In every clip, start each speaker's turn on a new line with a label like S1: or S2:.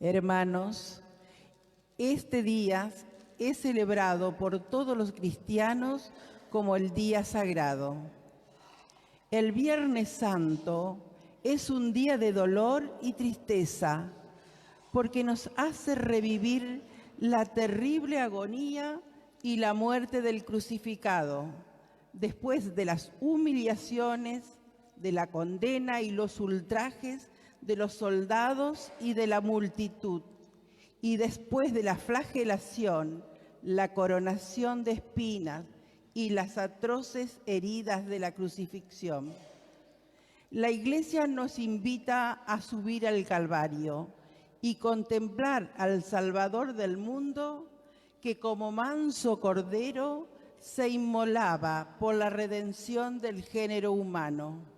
S1: Hermanos, este día es celebrado por todos los cristianos como el día sagrado. El Viernes Santo es un día de dolor y tristeza porque nos hace revivir la terrible agonía y la muerte del crucificado, después de las humillaciones, de la condena y los ultrajes de los soldados y de la multitud, y después de la flagelación, la coronación de espinas y las atroces heridas de la crucifixión. La Iglesia nos invita a subir al Calvario y contemplar al Salvador del mundo que como manso cordero se inmolaba por la redención del género humano.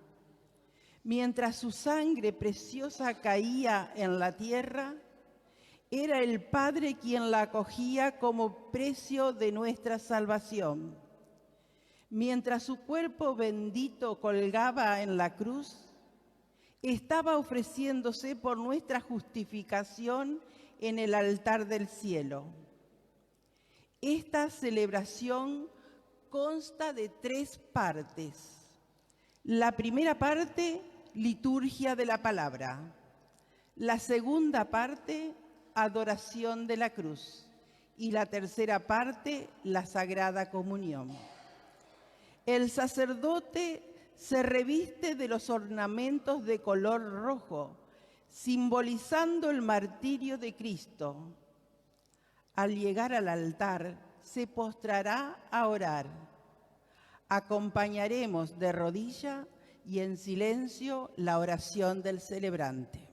S1: Mientras su sangre preciosa caía en la tierra, era el Padre quien la acogía como precio de nuestra salvación. Mientras su cuerpo bendito colgaba en la cruz, estaba ofreciéndose por nuestra justificación en el altar del cielo. Esta celebración consta de 3 partes. La primera parte, liturgia de la palabra. La segunda parte, adoración de la cruz. Y la tercera parte, la Sagrada Comunión. El sacerdote se reviste de los ornamentos de color rojo, simbolizando el martirio de Cristo. Al llegar al altar, se postrará a orar. Acompañaremos de rodilla y en silencio la oración del celebrante.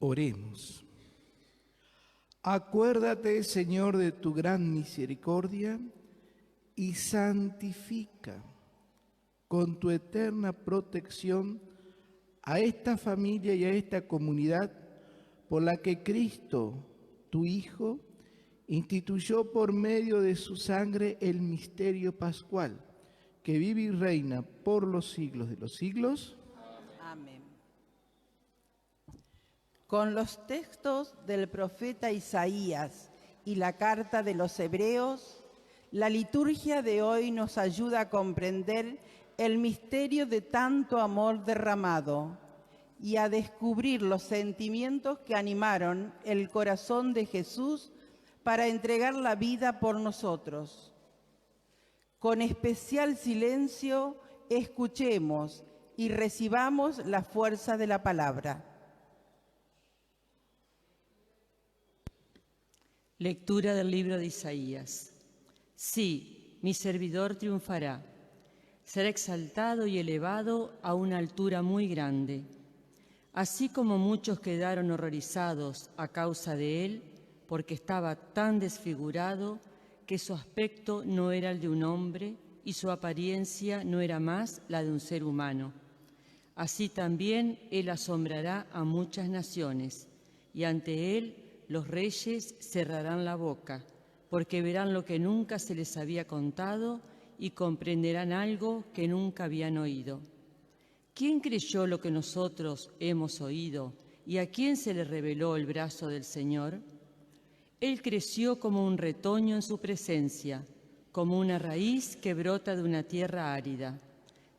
S2: Oremos. Acuérdate, Señor, de tu gran misericordia y santifica con tu eterna protección a esta familia y a esta comunidad por la que Cristo, tu Hijo, instituyó por medio de su sangre el misterio pascual, que vive y reina por los siglos de los siglos.
S1: Amén. Con los textos del profeta Isaías y la carta de los Hebreos, la liturgia de hoy nos ayuda a comprender el misterio de tanto amor derramado y a descubrir los sentimientos que animaron el corazón de Jesús para entregar la vida por nosotros. Con especial silencio, escuchemos y recibamos la fuerza de la palabra.
S3: Lectura del libro de Isaías. Sí, mi servidor triunfará. Será exaltado y elevado a una altura muy grande. Así como muchos quedaron horrorizados a causa de él, porque estaba tan desfigurado que su aspecto no era el de un hombre y su apariencia no era más la de un ser humano. Así también él asombrará a muchas naciones, y ante él los reyes cerrarán la boca, porque verán lo que nunca se les había contado y comprenderán algo que nunca habían oído. ¿Quién creyó lo que nosotros hemos oído y a quién se le reveló el brazo del Señor? Él creció como un retoño en su presencia, como una raíz que brota de una tierra árida,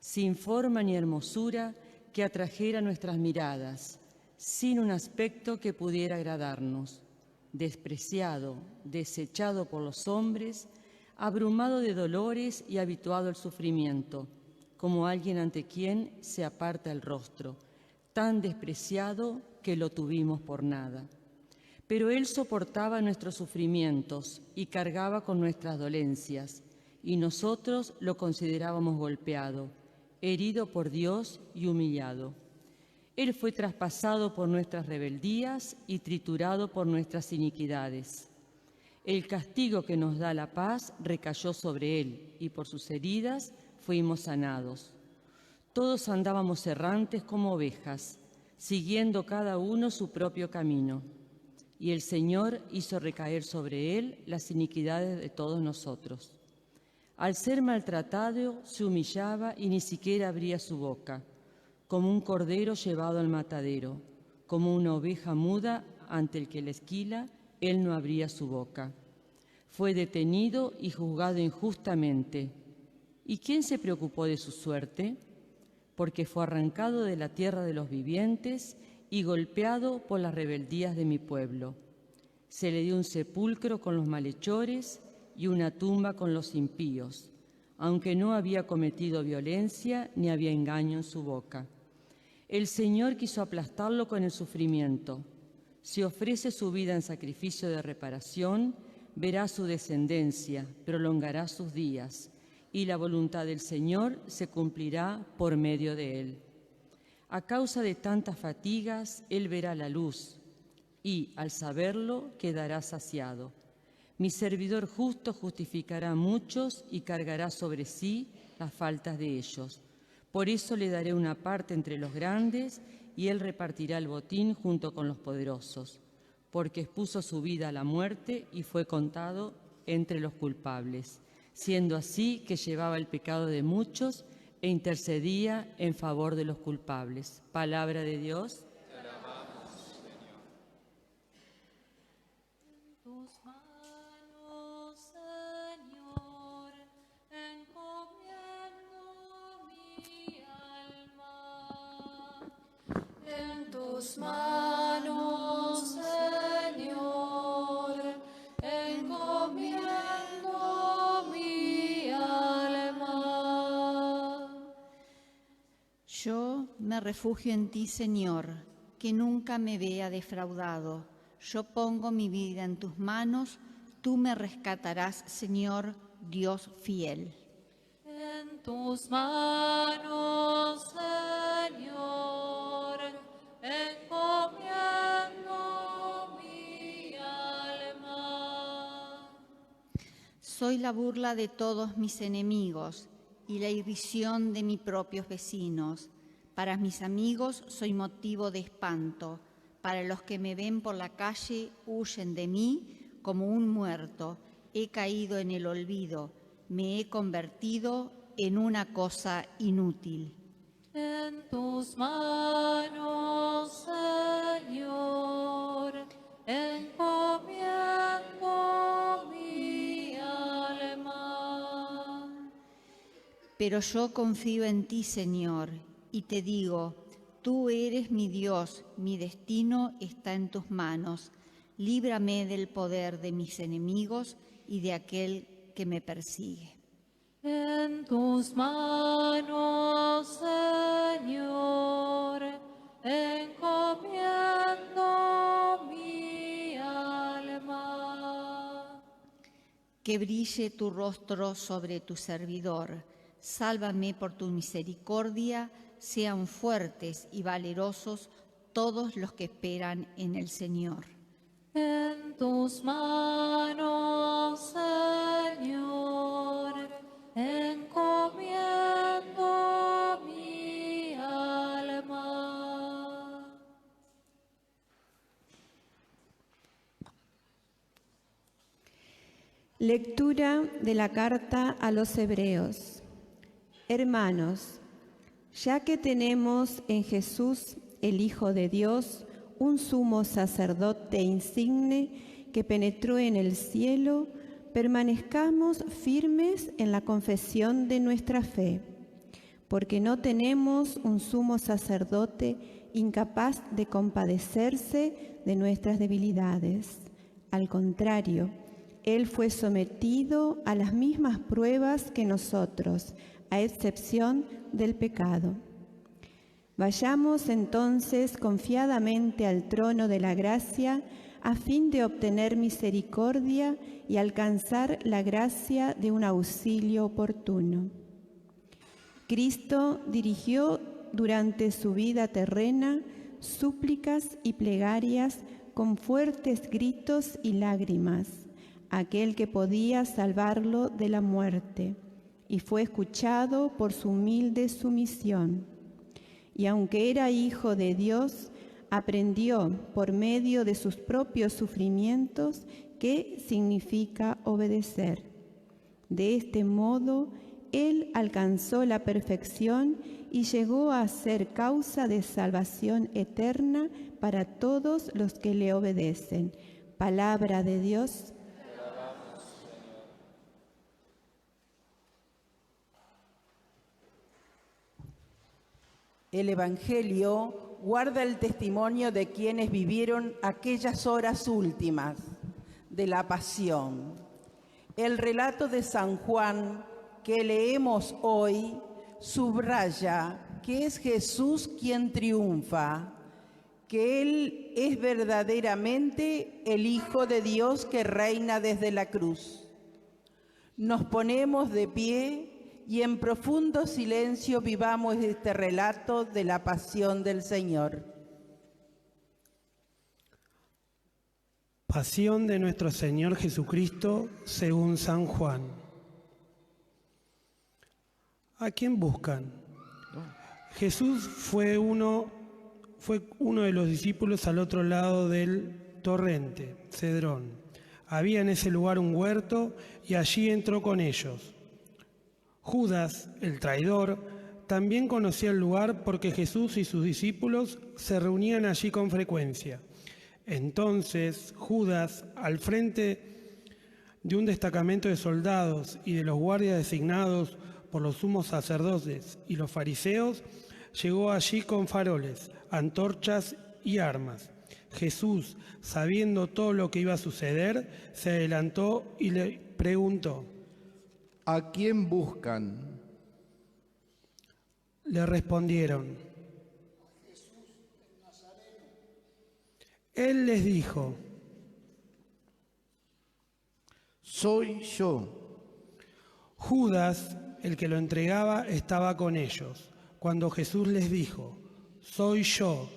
S3: sin forma ni hermosura que atrajera nuestras miradas, sin un aspecto que pudiera agradarnos, despreciado, desechado por los hombres, abrumado de dolores y habituado al sufrimiento, como alguien ante quien se aparta el rostro, tan despreciado que lo tuvimos por nada. Pero él soportaba nuestros sufrimientos y cargaba con nuestras dolencias, y nosotros lo considerábamos golpeado, herido por Dios y humillado. Él fue traspasado por nuestras rebeldías y triturado por nuestras iniquidades. El castigo que nos da la paz recayó sobre él, y por sus heridas fuimos sanados. Todos andábamos errantes como ovejas, siguiendo cada uno su propio camino. Y el Señor hizo recaer sobre él las iniquidades de todos nosotros. Al ser maltratado, se humillaba y ni siquiera abría su boca, como un cordero llevado al matadero, como una oveja muda ante el que la esquila, él no abría su boca. Fue detenido y juzgado injustamente. ¿Y quién se preocupó de su suerte? Porque fue arrancado de la tierra de los vivientes y golpeado por las rebeldías de mi pueblo. Se le dio un sepulcro con los malhechores y una tumba con los impíos, aunque no había cometido violencia ni había engaño en su boca. El Señor quiso aplastarlo con el sufrimiento. Si ofrece su vida en sacrificio de reparación, verá su descendencia, prolongará sus días, y la voluntad del Señor se cumplirá por medio de él. A causa de tantas fatigas, él verá la luz, y, al saberlo, quedará saciado. Mi servidor justo justificará a muchos y cargará sobre sí las faltas de ellos. Por eso le daré una parte entre los grandes, y él repartirá el botín junto con los poderosos, porque expuso su vida a la muerte y fue contado entre los culpables, siendo así que llevaba el pecado de muchos e intercedía en favor de los culpables. Palabra de Dios.
S4: Te alabamos, Señor.
S5: Tus manos, Señor, encomiendo mi alma. En tus manos, Señor, encomiendo mi alma.
S6: Yo me refugio en ti, Señor, que nunca me vea defraudado. Yo pongo mi vida en tus manos, tú me rescatarás, Señor, Dios fiel.
S5: En tus manos, Señor, encomiendo mi alma.
S6: Soy la burla de todos mis enemigos y la irrisión de mis propios vecinos. Para mis amigos soy motivo de espanto. Para los que me ven por la calle huyen de mí como un muerto. He caído en el olvido. Me he convertido en una cosa inútil.
S5: En tus manos, Señor, encomiendo mi alma.
S6: Pero yo confío en ti, Señor, y te digo, tú eres mi Dios, mi destino está en tus manos. Líbrame del poder de mis enemigos y de aquel que me persigue.
S5: En tus manos, Señor, encomiendo mi alma.
S6: Que brille tu rostro sobre tu servidor. Sálvame por tu misericordia, sean fuertes y valerosos todos los que esperan en el Señor.
S5: En tus manos, Señor, encomiendo mi alma.
S7: Lectura de la carta a los Hebreos. Hermanos, ya que tenemos en Jesús, el Hijo de Dios, un sumo sacerdote insigne que penetró en el cielo, permanezcamos firmes en la confesión de nuestra fe, porque no tenemos un sumo sacerdote incapaz de compadecerse de nuestras debilidades. Al contrario, Él fue sometido a las mismas pruebas que nosotros, a excepción del pecado. Vayamos entonces confiadamente al trono de la gracia a fin de obtener misericordia y alcanzar la gracia de un auxilio oportuno. Cristo dirigió durante su vida terrena súplicas y plegarias con fuertes gritos y lágrimas a aquel que podía salvarlo de la muerte, y fue escuchado por su humilde sumisión. Y aunque era hijo de Dios, aprendió por medio de sus propios sufrimientos qué significa obedecer. De este modo, Él alcanzó la perfección y llegó a ser causa de salvación eterna para todos los que le obedecen. Palabra de Dios.
S1: El Evangelio guarda el testimonio de quienes vivieron aquellas horas últimas de la pasión. El relato de San Juan que leemos hoy subraya que es Jesús quien triunfa, que Él es verdaderamente el Hijo de Dios que reina desde la cruz. Nos ponemos de pie y en profundo silencio vivamos este relato de la pasión del Señor.
S8: Pasión de nuestro Señor Jesucristo según San Juan. ¿A quién buscan? Jesús fue uno de los discípulos al otro lado del torrente, Cedrón. Había en ese lugar un huerto y allí entró con ellos. Judas, el traidor, también conocía el lugar porque Jesús y sus discípulos se reunían allí con frecuencia. Entonces Judas, al frente de un destacamento de soldados y de los guardias designados por los sumos sacerdotes y los fariseos, llegó allí con faroles, antorchas y armas. Jesús, sabiendo todo lo que iba a suceder, se adelantó y le preguntó:
S2: ¿A quién buscan?
S8: Le respondieron: Él les dijo:
S2: Soy yo.
S8: Judas, el que lo entregaba, estaba con ellos. Cuando Jesús les dijo: Soy yo,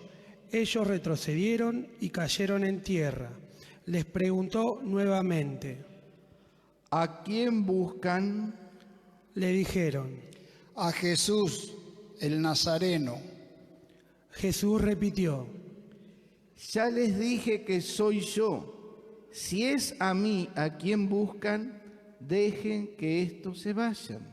S8: ellos retrocedieron y cayeron en tierra. Les preguntó nuevamente:
S2: ¿A quién buscan?
S8: Le dijeron:
S9: A Jesús, el Nazareno.
S8: Jesús repitió:
S2: Ya les dije que soy yo. Si es a mí a quien buscan, dejen que estos se vayan.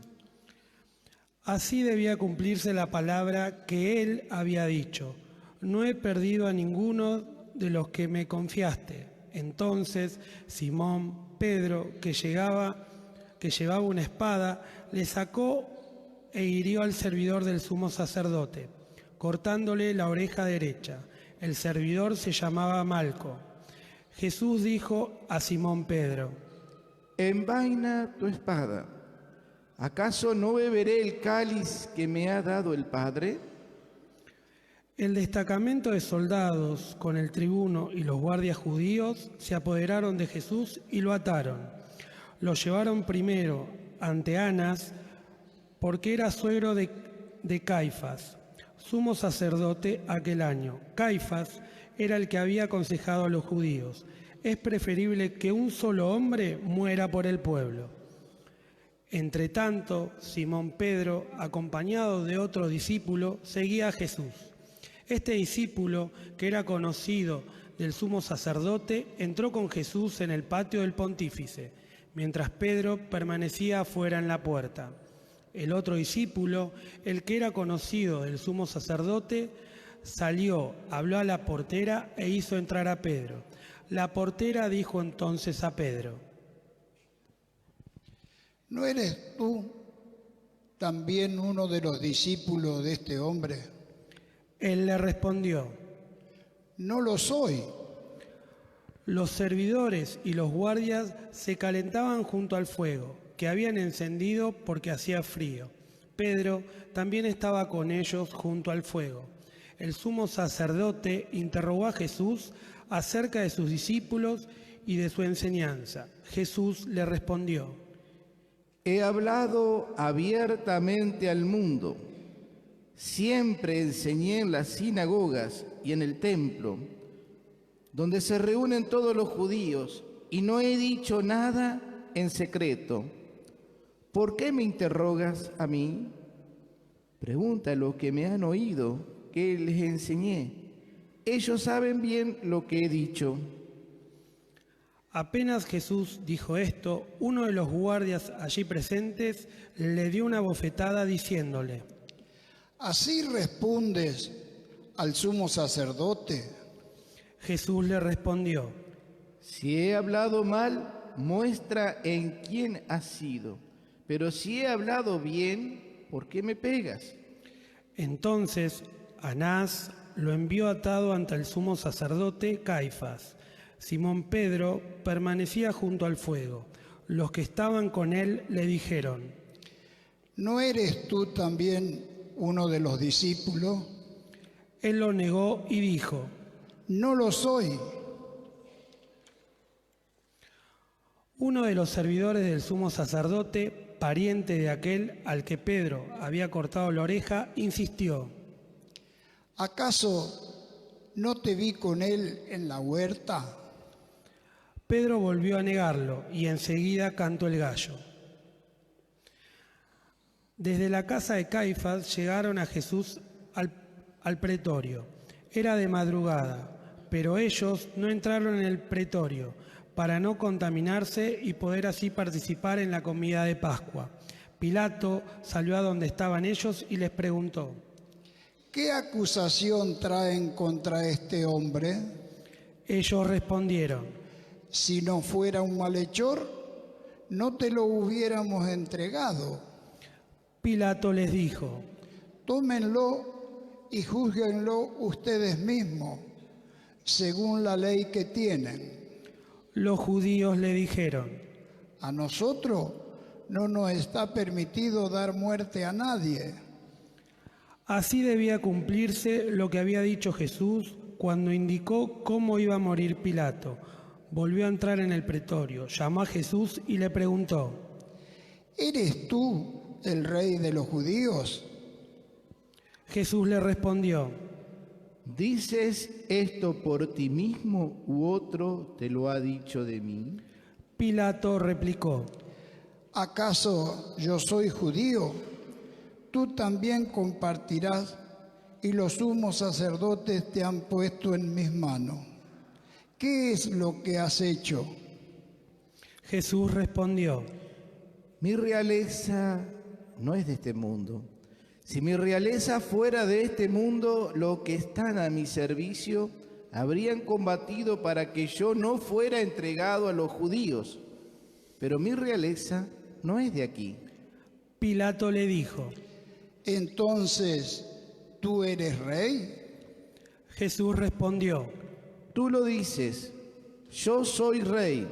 S8: Así debía cumplirse la palabra que él había dicho: No he perdido a ninguno de los que me confiaste. Entonces Simón Pedro, que llevaba una espada, le sacó e hirió al servidor del sumo sacerdote, cortándole la oreja derecha. El servidor se llamaba Malco. Jesús dijo a Simón Pedro:
S2: Envaina tu espada. ¿Acaso no beberé el cáliz que me ha dado el Padre?
S8: El destacamento de soldados con el tribuno y los guardias judíos se apoderaron de Jesús y lo ataron. Lo llevaron primero ante Anás, porque era suegro de Caifás, sumo sacerdote aquel año. Caifás era el que había aconsejado a los judíos: es preferible que un solo hombre muera por el pueblo. Entretanto, Simón Pedro, acompañado de otro discípulo, seguía a Jesús. Este discípulo, que era conocido del sumo sacerdote, entró con Jesús en el patio del pontífice, mientras Pedro permanecía afuera en la puerta. El otro discípulo, el que era conocido del sumo sacerdote, salió, habló a la portera e hizo entrar a Pedro. La portera dijo entonces a Pedro:
S9: ¿No eres tú también uno de los discípulos de este hombre?
S8: Él le respondió:
S9: No lo soy.
S8: Los servidores y los guardias se calentaban junto al fuego, que habían encendido porque hacía frío. Pedro también estaba con ellos junto al fuego. El sumo sacerdote interrogó a Jesús acerca de sus discípulos y de su enseñanza. Jesús le respondió:
S2: He hablado abiertamente al mundo. Siempre enseñé en las sinagogas y en el templo, donde se reúnen todos los judíos, y no he dicho nada en secreto. ¿Por qué me interrogas a mí? Pregunta a los que me han oído que les enseñé. Ellos saben bien lo que he dicho.
S8: Apenas Jesús dijo esto, uno de los guardias allí presentes le dio una bofetada diciéndole:
S9: ¿Así respondes al sumo sacerdote?
S8: Jesús le respondió:
S2: Si he hablado mal, muestra en quién has sido. Pero si he hablado bien, ¿por qué me pegas?
S8: Entonces Anás lo envió atado ante el sumo sacerdote Caifás. Simón Pedro permanecía junto al fuego. Los que estaban con él le dijeron:
S9: ¿No eres tú también uno de los discípulos?
S8: Él lo negó y dijo:
S9: No lo soy.
S8: Uno de los servidores del sumo sacerdote, pariente de aquel al que Pedro había cortado la oreja, insistió:
S9: ¿Acaso no te vi con él en la huerta?
S8: Pedro volvió a negarlo y enseguida cantó el gallo. Desde la casa de Caifás llegaron a Jesús al pretorio. Era de madrugada, pero ellos no entraron en el pretorio para no contaminarse y poder así participar en la comida de Pascua. Pilato salió a donde estaban ellos y les preguntó:
S9: ¿Qué acusación traen contra este hombre?
S8: Ellos respondieron:
S9: Si no fuera un malhechor, no te lo hubiéramos entregado.
S8: Pilato les dijo:
S9: Tómenlo y júzguenlo ustedes mismos, según la ley que tienen.
S8: Los judíos le dijeron:
S9: A nosotros no nos está permitido dar muerte a nadie.
S8: Así debía cumplirse lo que había dicho Jesús cuando indicó cómo iba a morir Pilato. Volvió a entrar en el pretorio, llamó a Jesús y le preguntó:
S9: ¿Eres tú el rey de los judíos?
S8: Jesús le respondió:
S2: ¿Dices esto por ti mismo u otro te lo ha dicho de mí?
S8: Pilato replicó:
S9: ¿Acaso yo soy judío? Tú también compartirás, y los sumos sacerdotes te han puesto en mis manos. ¿Qué es lo que has hecho?
S8: Jesús respondió:
S2: Mi realeza no es de este mundo. Si mi realeza fuera de este mundo, los que están a mi servicio habrían combatido para que yo no fuera entregado a los judíos. Pero mi realeza no es de aquí.
S8: Pilato le dijo:
S9: Entonces, ¿tú eres rey?
S8: Jesús respondió:
S2: Tú lo dices, yo soy rey.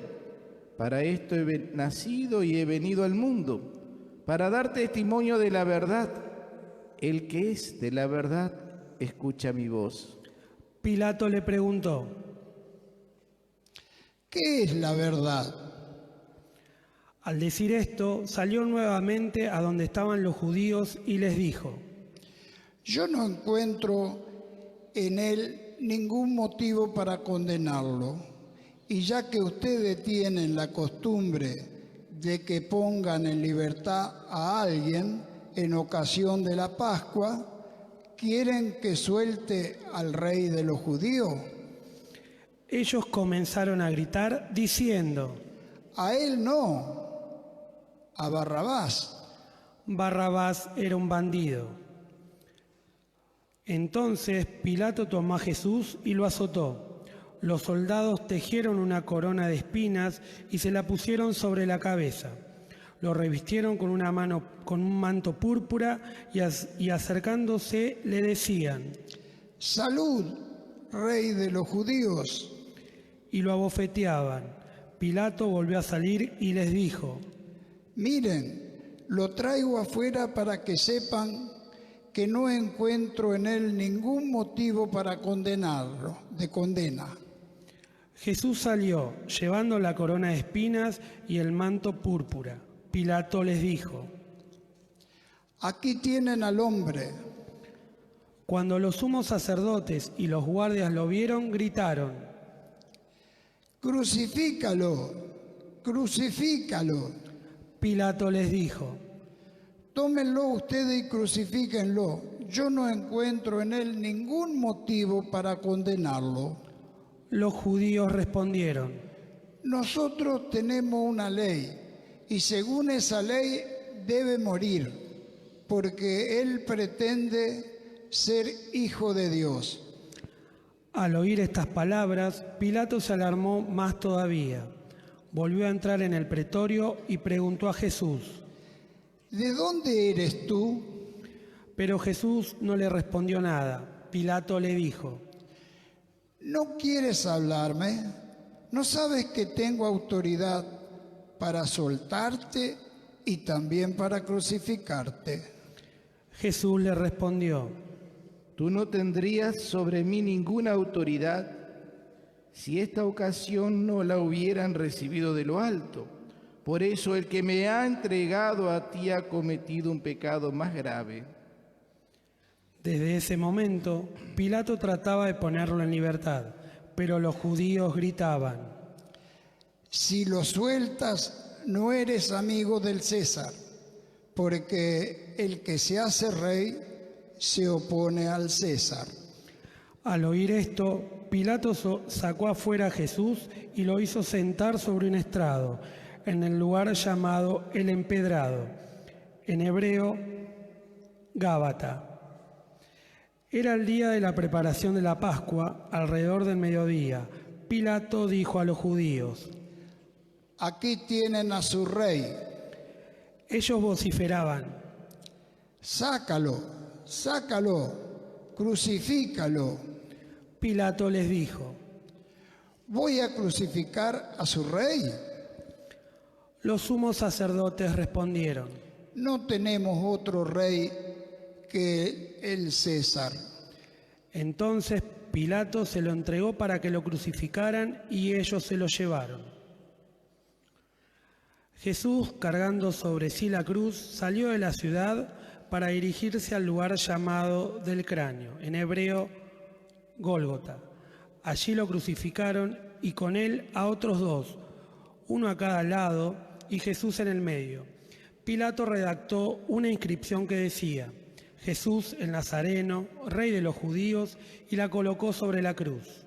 S2: Para esto he nacido y he venido al mundo, para dar testimonio de la verdad. El que es de la verdad, escucha mi voz.
S8: Pilato le preguntó:
S9: ¿Qué es la verdad?
S8: Al decir esto, salió nuevamente a donde estaban los judíos y les dijo:
S9: Yo no encuentro en él ningún motivo para condenarlo. Y ya que ustedes tienen la costumbre de que pongan en libertad a alguien en ocasión de la Pascua, ¿quieren que suelte al rey de los judíos?
S8: Ellos comenzaron a gritar diciendo:
S9: A él no, a Barrabás.
S8: Barrabás era un bandido. Entonces Pilato tomó a Jesús y lo azotó. Los soldados tejieron una corona de espinas y se la pusieron sobre la cabeza. Lo revistieron con un manto púrpura y acercándose le decían:
S9: Salud, rey de los judíos.
S8: Y lo abofeteaban. Pilato volvió a salir y les dijo:
S9: Miren, lo traigo afuera para que sepan que no encuentro en él ningún motivo para condenarlo, de condena.
S8: Jesús salió, llevando la corona de espinas y el manto púrpura. Pilato les dijo:
S9: Aquí tienen al hombre.
S8: Cuando los sumos sacerdotes y los guardias lo vieron, gritaron:
S9: Crucifícalo, crucifícalo.
S8: Pilato les dijo:
S9: Tómenlo ustedes y crucifíquenlo. Yo no encuentro en él ningún motivo para condenarlo.
S8: Los judíos respondieron:
S9: Nosotros tenemos una ley y según esa ley debe morir, porque él pretende ser hijo de Dios.
S8: Al oír estas palabras, Pilato se alarmó más todavía. Volvió a entrar en el pretorio y preguntó a Jesús:
S9: ¿De dónde eres tú?
S8: Pero Jesús no le respondió nada. Pilato le dijo:
S9: ¿No quieres hablarme? ¿No sabes que tengo autoridad para soltarte y también para crucificarte?
S8: Jesús le respondió:
S2: Tú no tendrías sobre mí ninguna autoridad si esta ocasión no la hubieran recibido de lo alto. Por eso el que me ha entregado a ti ha cometido un pecado más grave.
S8: Desde ese momento, Pilato trataba de ponerlo en libertad, pero los judíos gritaban:
S9: Si lo sueltas, no eres amigo del César, porque el que se hace rey se opone al César.
S8: Al oír esto, Pilato sacó afuera a Jesús y lo hizo sentar sobre un estrado, en el lugar llamado El Empedrado, en hebreo, Gábata. Era el día de la preparación de la Pascua, alrededor del mediodía. Pilato dijo a los judíos:
S9: Aquí tienen a su rey.
S8: Ellos vociferaban:
S9: Sácalo, sácalo, crucifícalo.
S8: Pilato les dijo:
S9: ¿Voy a crucificar a su rey?
S8: Los sumos sacerdotes respondieron:
S9: No tenemos otro rey que el César.
S8: Entonces Pilato se lo entregó para que lo crucificaran y ellos se lo llevaron. Jesús, cargando sobre sí la cruz, salió de la ciudad para dirigirse al lugar llamado del Cráneo, en hebreo Gólgota. Allí lo crucificaron y con él a otros dos, uno a cada lado y Jesús en el medio. Pilato redactó una inscripción que decía: Jesús el Nazareno, rey de los judíos, y la colocó sobre la cruz.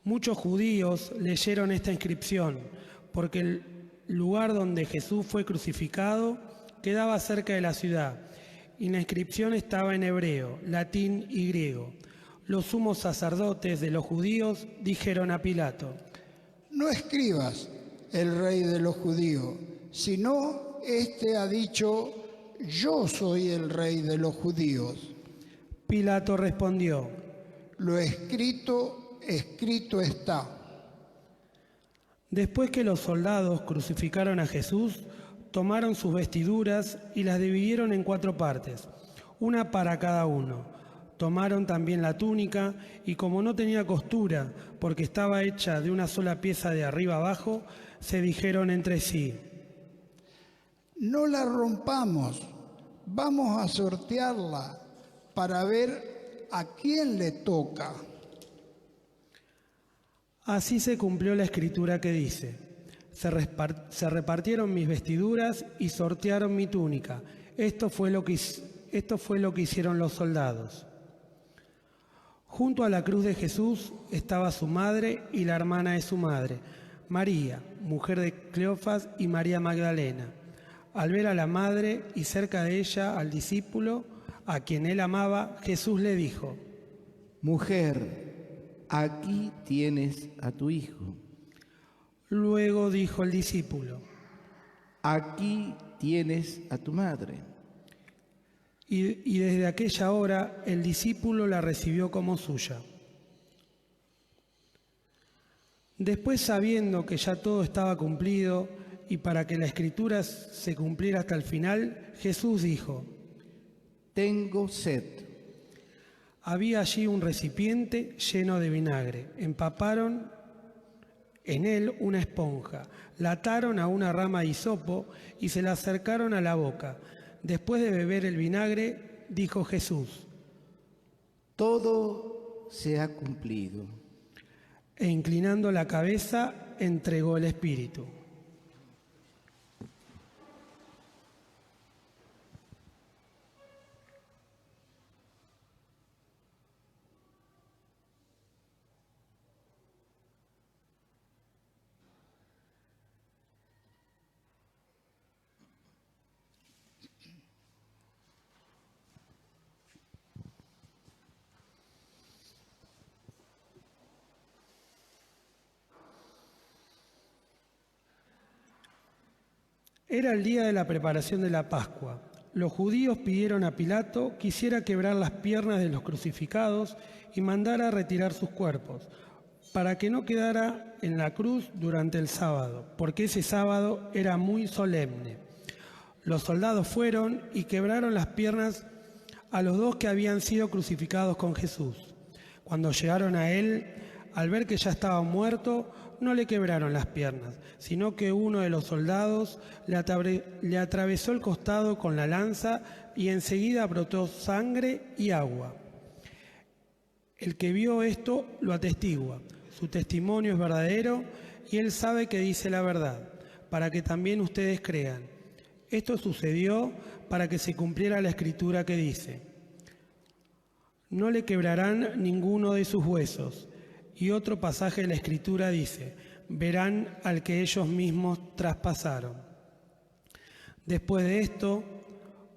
S8: Muchos judíos leyeron esta inscripción porque el lugar donde Jesús fue crucificado quedaba cerca de la ciudad y la inscripción estaba en hebreo, latín y griego. Los sumos sacerdotes de los judíos dijeron a Pilato:
S9: No escribas el rey de los judíos, sino este ha dicho: Yo soy el rey de los judíos.
S8: Pilato respondió:
S9: Lo escrito, escrito está.
S8: Después que los soldados crucificaron a Jesús, tomaron sus vestiduras y las dividieron en 4 partes, una para cada uno. Tomaron también la túnica y como no tenía costura, porque estaba hecha de una sola pieza de arriba abajo, se dijeron entre sí:
S9: No la rompamos, vamos a sortearla para ver a quién le toca.
S8: Así se cumplió la escritura que dice: se repartieron mis vestiduras y sortearon mi túnica. Esto fue lo que hicieron los soldados. Junto a la cruz de Jesús estaba su madre y la hermana de su madre, María, mujer de Cleofas, y María Magdalena. Al ver a la madre y cerca de ella al discípulo, a quien él amaba, Jesús le dijo:
S2: Mujer, aquí tienes a tu hijo.
S8: Luego dijo el discípulo:
S2: Aquí tienes a tu madre.
S8: Y desde aquella hora el discípulo la recibió como suya. Después, sabiendo que ya todo estaba cumplido y para que la escritura se cumpliera hasta el final, Jesús dijo:
S2: Tengo sed.
S8: Había allí un recipiente lleno de vinagre. Empaparon en él una esponja, la ataron a una rama de hisopo y se la acercaron a la boca. Después de beber el vinagre, dijo Jesús:
S2: Todo se ha cumplido.
S8: E inclinando la cabeza, entregó el espíritu. Era el día de la preparación de la Pascua. Los judíos pidieron a Pilato que hiciera quebrar las piernas de los crucificados y mandara retirar sus cuerpos, para que no quedara en la cruz durante el sábado, porque ese sábado era muy solemne. Los soldados fueron y quebraron las piernas a los dos que habían sido crucificados con Jesús. Cuando llegaron a él, al ver que ya estaba muerto, no le quebraron las piernas, sino que uno de los soldados le atravesó el costado con la lanza y enseguida brotó sangre y agua. El que vio esto lo atestigua. Su testimonio es verdadero y él sabe que dice la verdad, para que también ustedes crean. Esto sucedió para que se cumpliera la escritura que dice: no le quebrarán ninguno de sus huesos. Y otro pasaje de la escritura dice: verán al que ellos mismos traspasaron. Después de esto,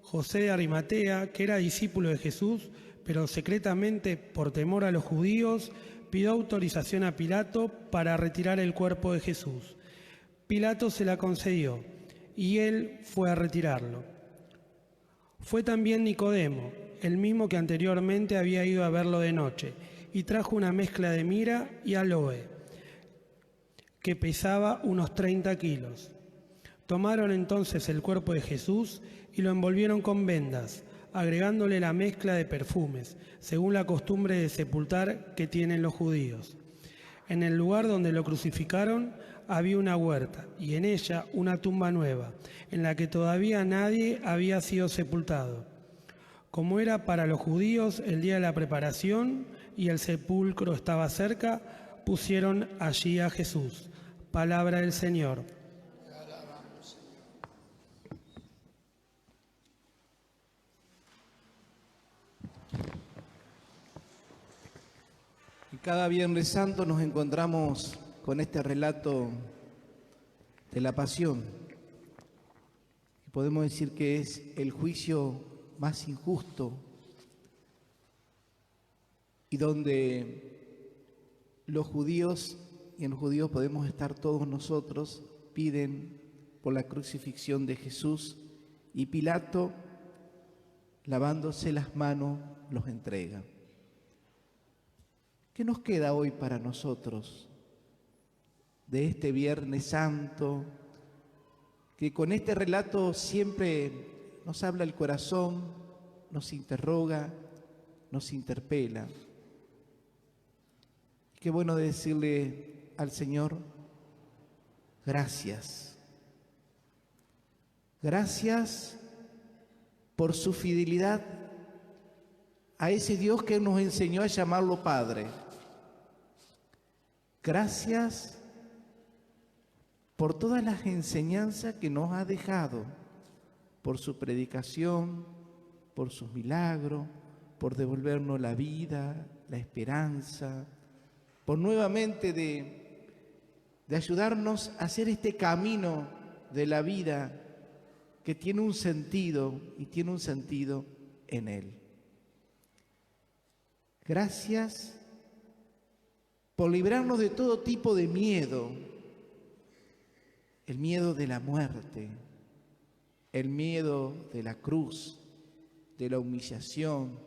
S8: José de Arimatea, que era discípulo de Jesús, pero secretamente por temor a los judíos, pidió autorización a Pilato para retirar el cuerpo de Jesús. Pilato se la concedió y él fue a retirarlo. Fue también Nicodemo, el mismo que anteriormente había ido a verlo de noche, y trajo una mezcla de mira y aloe, que pesaba unos 30 kilos. Tomaron entonces el cuerpo de Jesús y lo envolvieron con vendas, agregándole la mezcla de perfumes, según la costumbre de sepultar que tienen los judíos. En el lugar donde lo crucificaron había una huerta, y en ella una tumba nueva, en la que todavía nadie había sido sepultado. Como era para los judíos el día de la preparación y el sepulcro estaba cerca, pusieron allí a Jesús. Palabra del Señor.
S2: Y cada Viernes Santo nos encontramos con este relato de la pasión. Y podemos decir que es el juicio más injusto y donde los judíos, y en los judíos podemos estar todos nosotros, piden por la crucifixión de Jesús, y Pilato, lavándose las manos, los entrega. ¿Qué nos queda hoy para nosotros de este Viernes Santo, que con este relato siempre nos habla el corazón, nos interroga, nos interpela? Qué bueno decirle al Señor: gracias. Gracias por su fidelidad a ese Dios que nos enseñó a llamarlo Padre. Gracias por todas las enseñanzas que nos ha dejado, por su predicación, por sus milagros, por devolvernos la vida, la esperanza, por nuevamente de ayudarnos a hacer este camino de la vida que tiene un sentido y tiene un sentido en Él. Gracias por librarnos de todo tipo de miedo, el miedo de la muerte, el miedo de la cruz, de la humillación,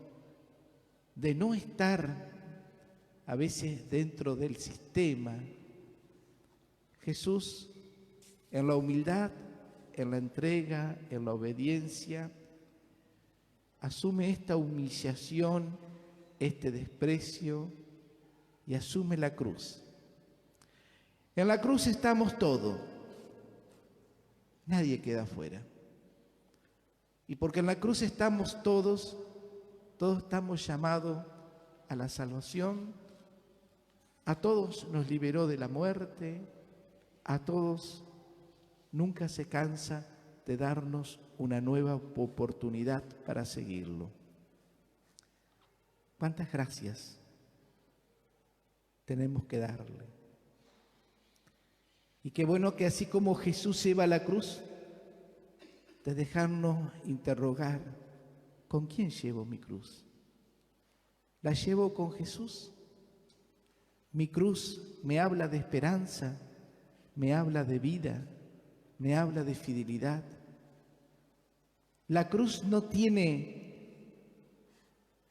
S2: de no estar a veces dentro del sistema. Jesús, en la humildad, en la entrega, en la obediencia, asume esta humillación, este desprecio y asume la cruz. En la cruz estamos todos, nadie queda afuera. Y porque en la cruz estamos todos estamos llamados a la salvación, a todos nos liberó de la muerte, a todos nunca se cansa de darnos una nueva oportunidad para seguirlo. ¿Cuántas gracias tenemos que darle? Y qué bueno que así como Jesús lleva la cruz, de dejarnos interrogar, ¿con quién llevo mi cruz? ¿La llevo con Jesús? Mi cruz me habla de esperanza, me habla de vida, me habla de fidelidad. La cruz no tiene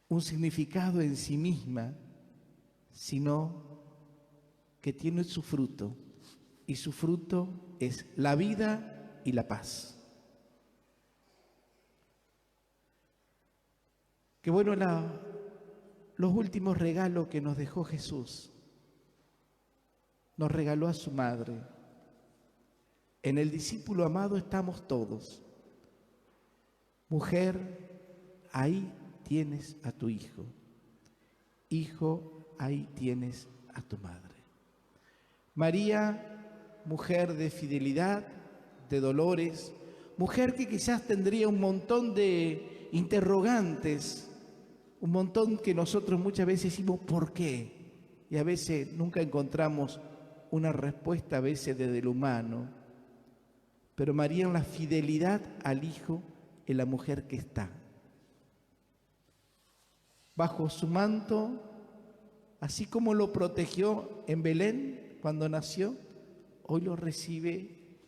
S2: un significado en sí misma, sino que tiene su fruto, y su fruto es la vida y la paz. Qué bueno los últimos regalos que nos dejó Jesús. Nos regaló a su madre. En el discípulo amado estamos todos. Mujer, ahí tienes a tu hijo. Hijo, ahí tienes a tu madre. María, mujer de fidelidad, de dolores, mujer que quizás tendría un montón de interrogantes, un montón que nosotros muchas veces decimos ¿por qué? Y a veces nunca encontramos una respuesta, a veces desde lo humano. Pero María en la fidelidad al Hijo es la mujer que está. Bajo su manto, así como lo protegió en Belén cuando nació, hoy lo recibe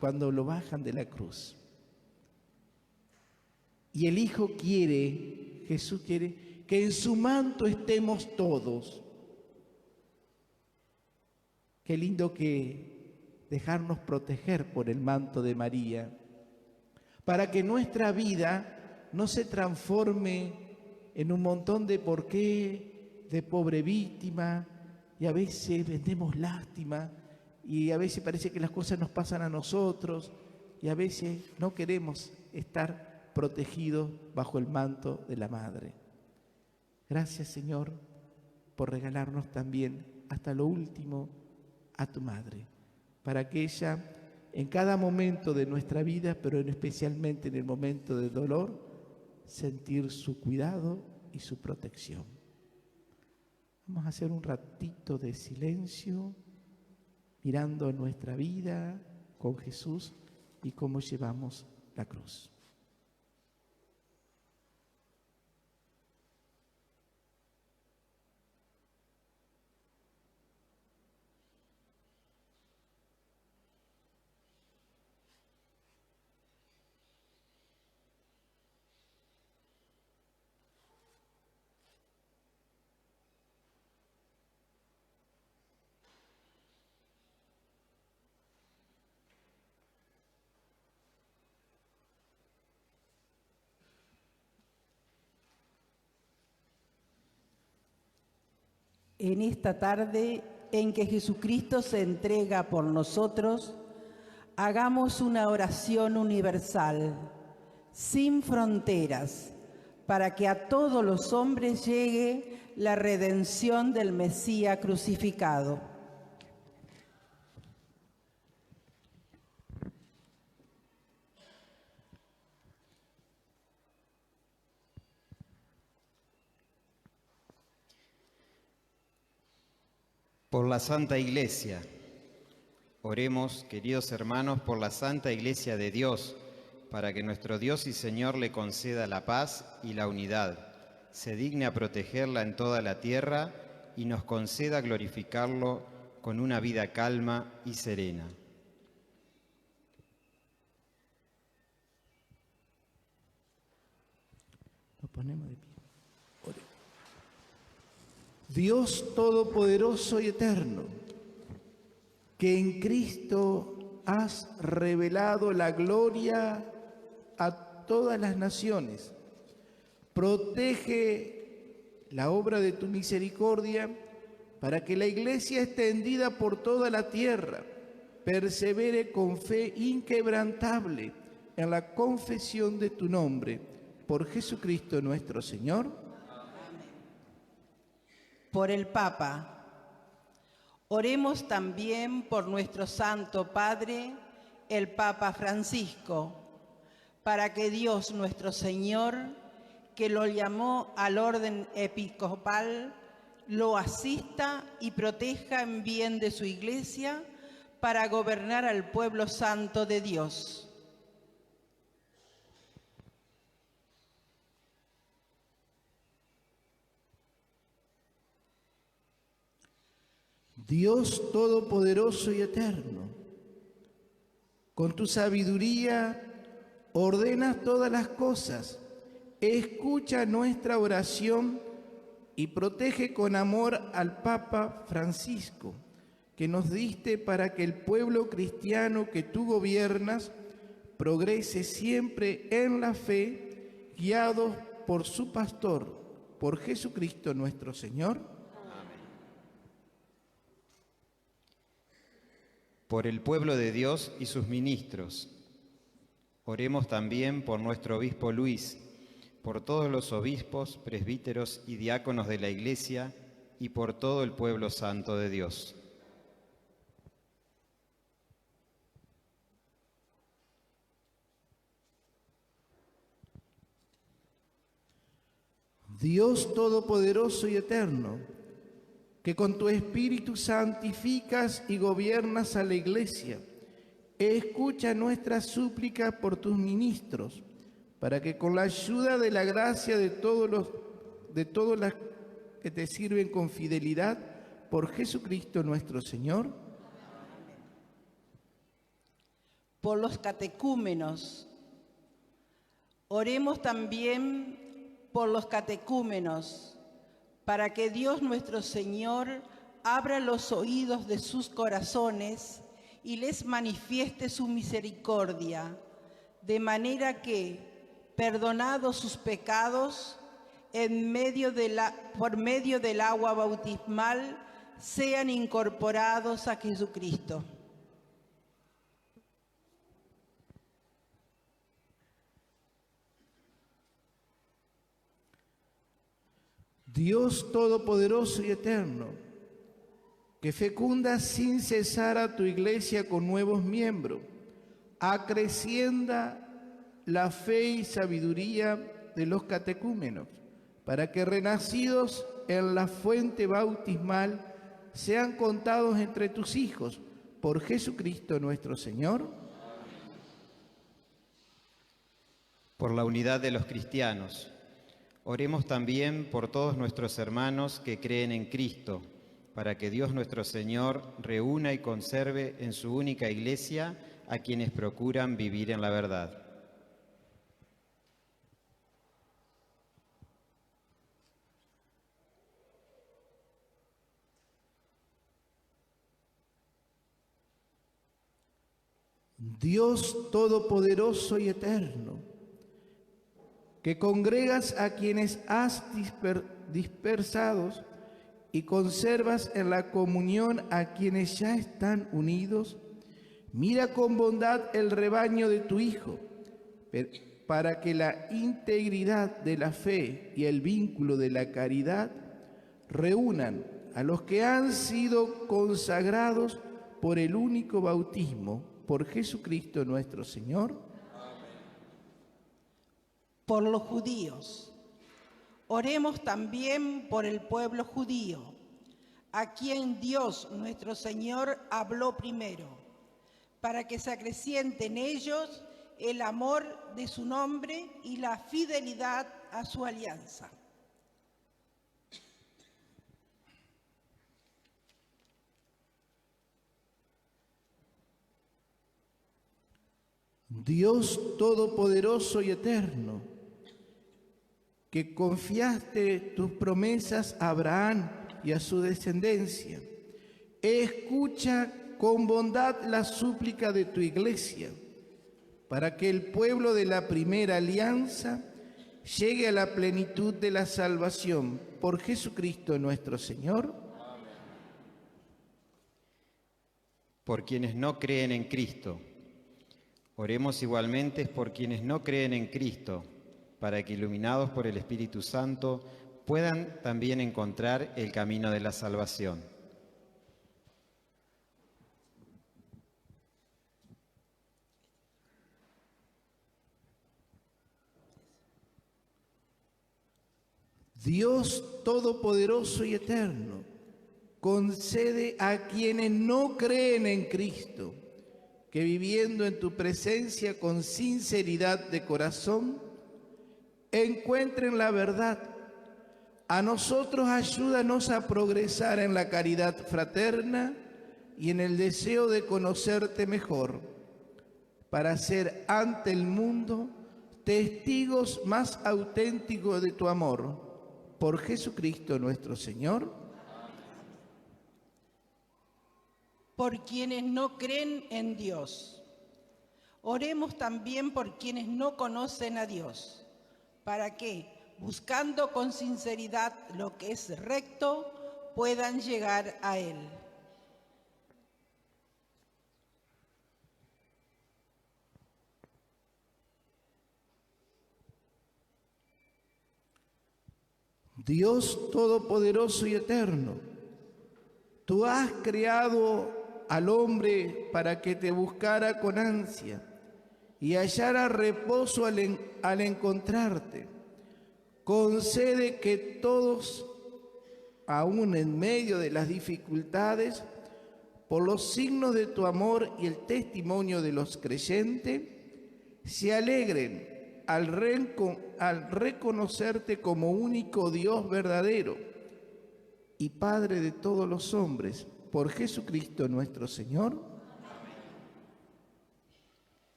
S2: cuando lo bajan de la cruz. Y el Hijo quiere, Jesús quiere, que en su manto estemos todos. Qué lindo que dejarnos proteger por el manto de María, para que nuestra vida no se transforme en un montón de por qué, de pobre víctima, y a veces vendemos lástima, y a veces parece que las cosas nos pasan a nosotros, y a veces no queremos estar protegidos bajo el manto de la Madre. Gracias, Señor, por regalarnos también hasta lo último a tu Madre, para que ella en cada momento de nuestra vida, pero especialmente en el momento de dolor, sentir su cuidado y su protección. Vamos a hacer un ratito de silencio, mirando nuestra vida con Jesús y cómo llevamos la cruz.
S1: En esta tarde en que Jesucristo se entrega por nosotros, hagamos una oración universal, sin fronteras, para que a todos los hombres llegue la redención del Mesías crucificado.
S4: Por la Santa Iglesia. Oremos, queridos hermanos, por la Santa Iglesia de Dios, para que nuestro Dios y Señor le conceda la paz y la unidad, se digne a protegerla en toda la tierra y nos conceda glorificarlo con una vida calma y serena.
S2: Nos ponemos de pie. Oremos. Dios Todopoderoso y Eterno, que en Cristo has revelado la gloria a todas las naciones, protege la obra de tu misericordia para que la Iglesia extendida por toda la tierra persevere con fe inquebrantable en la confesión de tu nombre, por Jesucristo nuestro Señor.
S1: Por el Papa. Oremos también por nuestro Santo Padre, el Papa Francisco, para que Dios nuestro Señor, que lo llamó al orden episcopal, lo asista y proteja en bien de su Iglesia para gobernar al pueblo santo de Dios.
S2: Dios Todopoderoso y Eterno, con tu sabiduría ordenas todas las cosas, escucha nuestra oración y protege con amor al Papa Francisco, que nos diste para que el pueblo cristiano que tú gobiernas progrese siempre en la fe, guiados por su pastor, por Jesucristo nuestro Señor.
S4: Por el pueblo de Dios y sus ministros. Oremos también por nuestro obispo Luis, por todos los obispos, presbíteros y diáconos de la Iglesia y por todo el pueblo santo de Dios.
S2: Dios Todopoderoso y Eterno, que con tu Espíritu santificas y gobiernas a la Iglesia, escucha nuestra súplica por tus ministros, para que con la ayuda de la gracia de todos los que te sirven con fidelidad, por Jesucristo nuestro Señor.
S1: Por los catecúmenos. Oremos también por los catecúmenos, para que Dios nuestro Señor abra los oídos de sus corazones y les manifieste su misericordia, de manera que, perdonados sus pecados, por medio del agua bautismal, sean incorporados a Jesucristo.
S2: Dios Todopoderoso y Eterno, que fecundas sin cesar a tu Iglesia con nuevos miembros, acrecienda la fe y sabiduría de los catecúmenos, para que renacidos en la fuente bautismal sean contados entre tus hijos, por Jesucristo nuestro Señor.
S4: Por la unidad de los cristianos. Oremos también por todos nuestros hermanos que creen en Cristo, para que Dios nuestro Señor reúna y conserve en su única Iglesia a quienes procuran vivir en la verdad.
S2: Dios Todopoderoso y Eterno, que congregas a quienes has dispersados y conservas en la comunión a quienes ya están unidos, mira con bondad el rebaño de tu Hijo, para que la integridad de la fe y el vínculo de la caridad reúnan a los que han sido consagrados por el único bautismo, por Jesucristo nuestro Señor.
S1: Por los judíos. Oremos también por el pueblo judío, a quien Dios nuestro Señor habló primero, para que se acreciente en ellos el amor de su nombre y la fidelidad a su alianza.
S2: Dios todopoderoso y eterno, que confiaste tus promesas a Abraham y a su descendencia, escucha con bondad la súplica de tu iglesia, para que el pueblo de la primera alianza llegue a la plenitud de la salvación por Jesucristo nuestro Señor.
S4: Por quienes no creen en Cristo. Oremos igualmente por quienes no creen en Cristo, para que iluminados por el Espíritu Santo puedan también encontrar el camino de la salvación.
S2: Dios todopoderoso y eterno, concede a quienes no creen en Cristo, que viviendo en tu presencia con sinceridad de corazón, encuentren la verdad. A nosotros ayúdanos a progresar en la caridad fraterna y en el deseo de conocerte mejor, para ser ante el mundo testigos más auténticos de tu amor. Por Jesucristo nuestro Señor.
S1: Por quienes no creen en Dios. Oremos también por quienes no conocen a Dios, para que, buscando con sinceridad lo que es recto, puedan llegar a Él.
S2: Dios todopoderoso y eterno, tú has creado al hombre para que te buscara con ansia y hallara reposo al encontrarte. Concede que todos, aún en medio de las dificultades, por los signos de tu amor y el testimonio de los creyentes, se alegren al reconocerte como único Dios verdadero y Padre de todos los hombres, por Jesucristo nuestro Señor.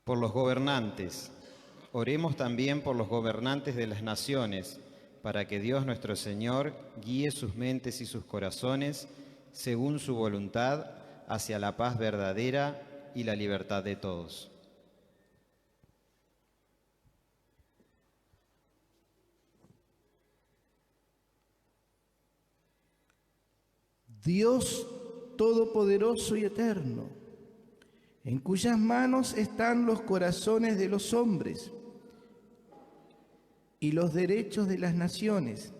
S4: Por los gobernantes. Oremos también por los gobernantes de las naciones, para que Dios nuestro Señor guíe sus mentes y sus corazones, según su voluntad, hacia la paz verdadera y la libertad de todos.
S2: Dios todopoderoso y eterno, en cuyas manos están los corazones de los hombres y los derechos de las naciones,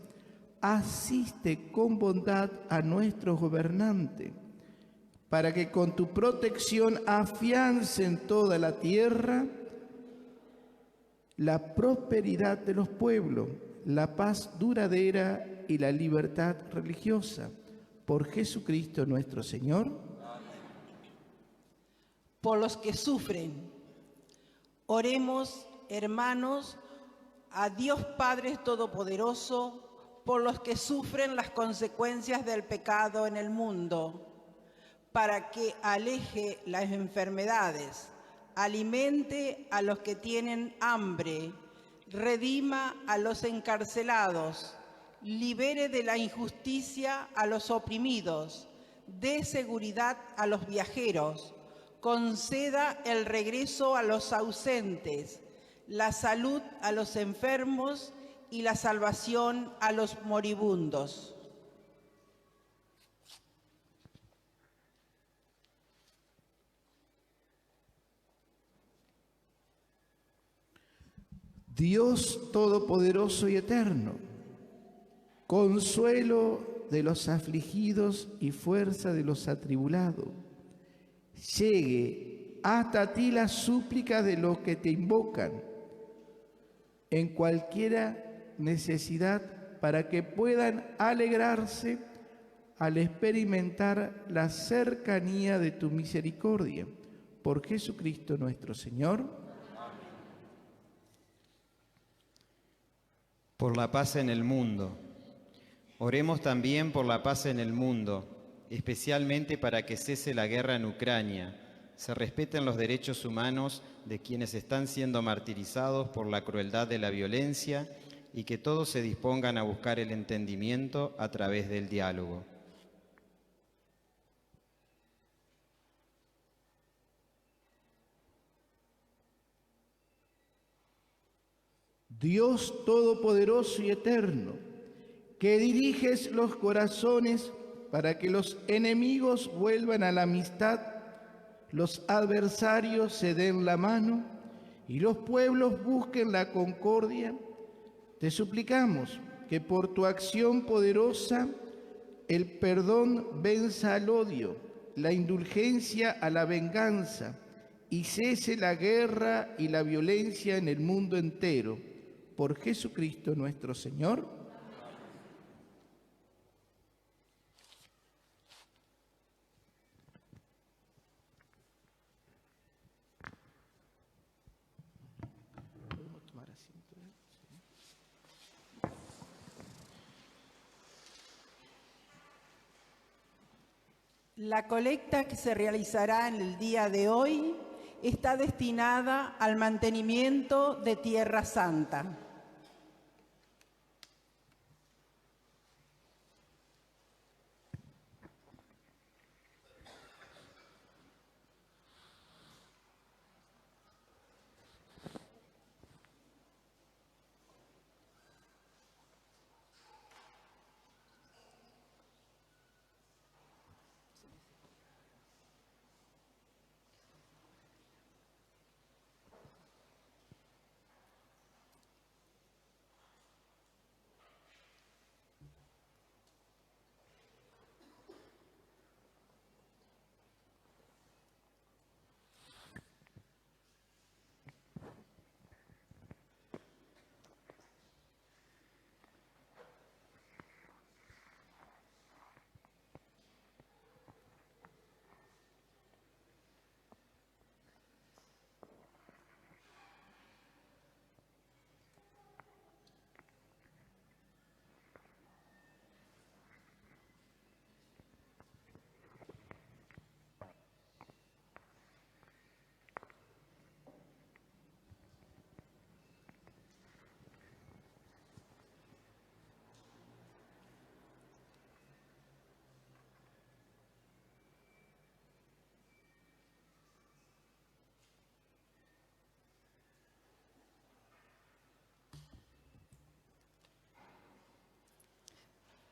S2: asiste con bondad a nuestro gobernante, para que con tu protección afiancen toda la tierra la prosperidad de los pueblos, la paz duradera y la libertad religiosa. Por Jesucristo nuestro Señor.
S1: Por los que sufren. Oremos, hermanos, a Dios Padre Todopoderoso, por los que sufren las consecuencias del pecado en el mundo, para que aleje las enfermedades, alimente a los que tienen hambre, redima a los encarcelados, libere de la injusticia a los oprimidos, dé seguridad a los viajeros, conceda el regreso a los ausentes, la salud a los enfermos y la salvación a los moribundos.
S2: Dios Todopoderoso y Eterno, consuelo de los afligidos y fuerza de los atribulados, llegue hasta ti la súplica de los que te invocan en cualquiera necesidad, para que puedan alegrarse al experimentar la cercanía de tu misericordia. Por Jesucristo nuestro Señor.
S4: Por la paz en el mundo. Oremos también por la paz en el mundo, especialmente para que cese la guerra en Ucrania, se respeten los derechos humanos de quienes están siendo martirizados por la crueldad de la violencia y que todos se dispongan a buscar el entendimiento a través del diálogo.
S2: Dios Todopoderoso y Eterno, que diriges los corazones para que los enemigos vuelvan a la amistad, los adversarios se den la mano y los pueblos busquen la concordia, te suplicamos que por tu acción poderosa el perdón venza al odio, la indulgencia a la venganza y cese la guerra y la violencia en el mundo entero. Por Jesucristo nuestro Señor.
S1: La colecta que se realizará en el día de hoy está destinada al mantenimiento de Tierra Santa.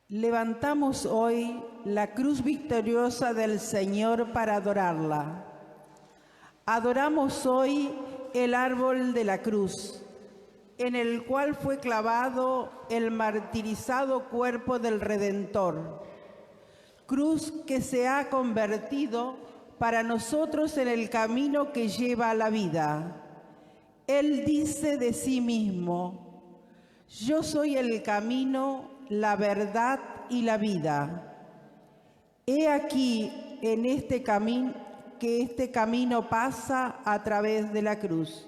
S1: Levantamos hoy la cruz victoriosa del Señor para adorarla. Adoramos hoy el árbol de la cruz, en el cual fue clavado el martirizado cuerpo del Redentor. Cruz que se ha convertido para nosotros en el camino que lleva a la vida. Él dice de sí mismo: yo soy el camino, la verdad y la vida. He aquí en este camino que este camino pasa a través de la cruz,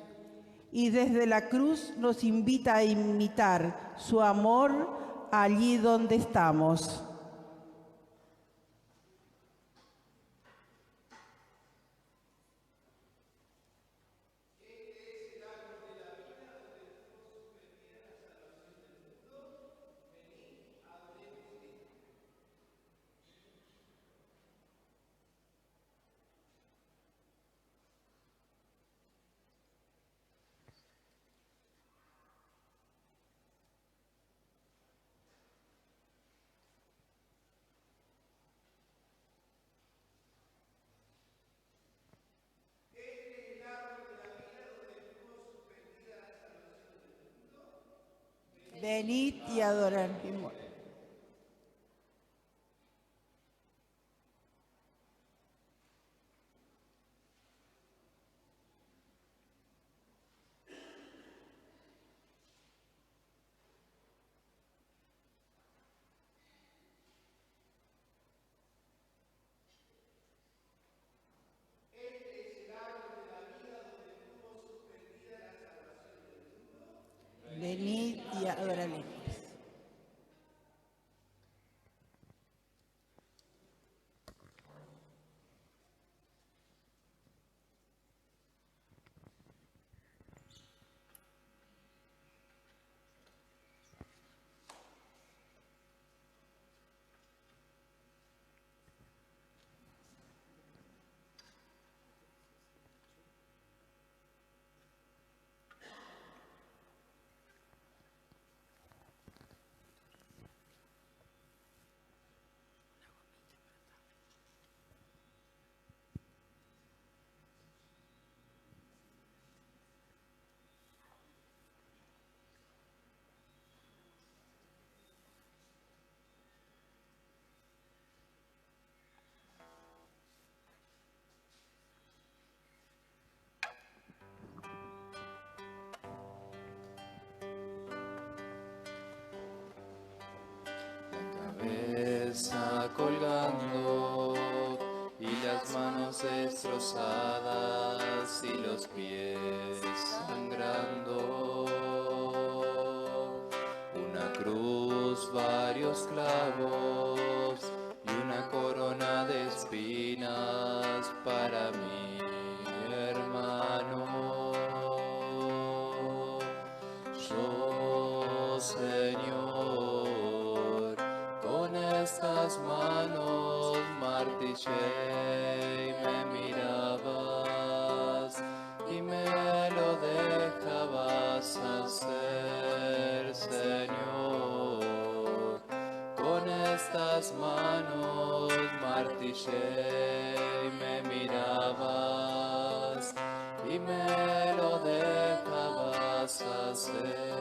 S1: y desde la cruz nos invita a imitar su amor allí donde estamos. Venid y adorad. Venid y adoradle.
S10: Cabeza colgando y las manos destrozadas y los pies sangrando, una cruz, varios clavos y una corona de espinas para mi hermano. Yo, Señor, con estas manos martillé y me mirabas y me lo dejabas hacer, Señor. Con estas manos martillé y me mirabas y me lo dejabas hacer.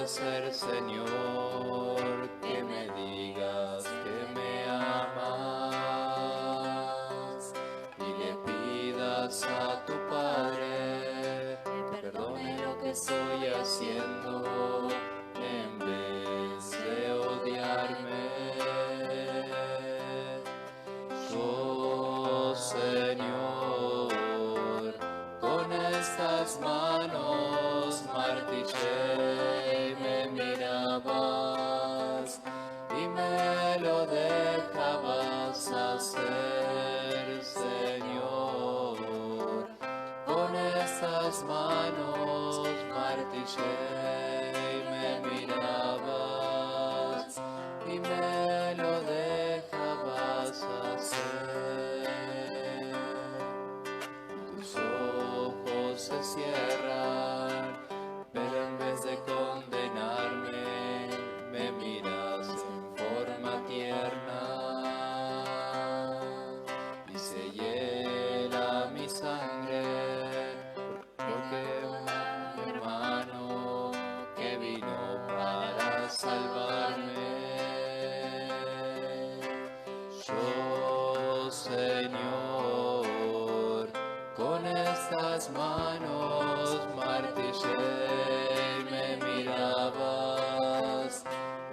S10: Ser, Señor, que me digas que me amas y le pidas a tu Padre que perdone lo que estoy haciendo en vez de odiarme. Yo, Señor, con estas manos martillé y me lo dejabas hacer, Señor. Con estas manos martillé y me mirabas y me lo dejabas hacer. Tus ojos se cierran, pero en vez de condenarme, me miras en forma tierna y se hiela mi sangre, porque mi hermano que vino para salvarme. Yo, Señor, con estas manos martillé y me mirabas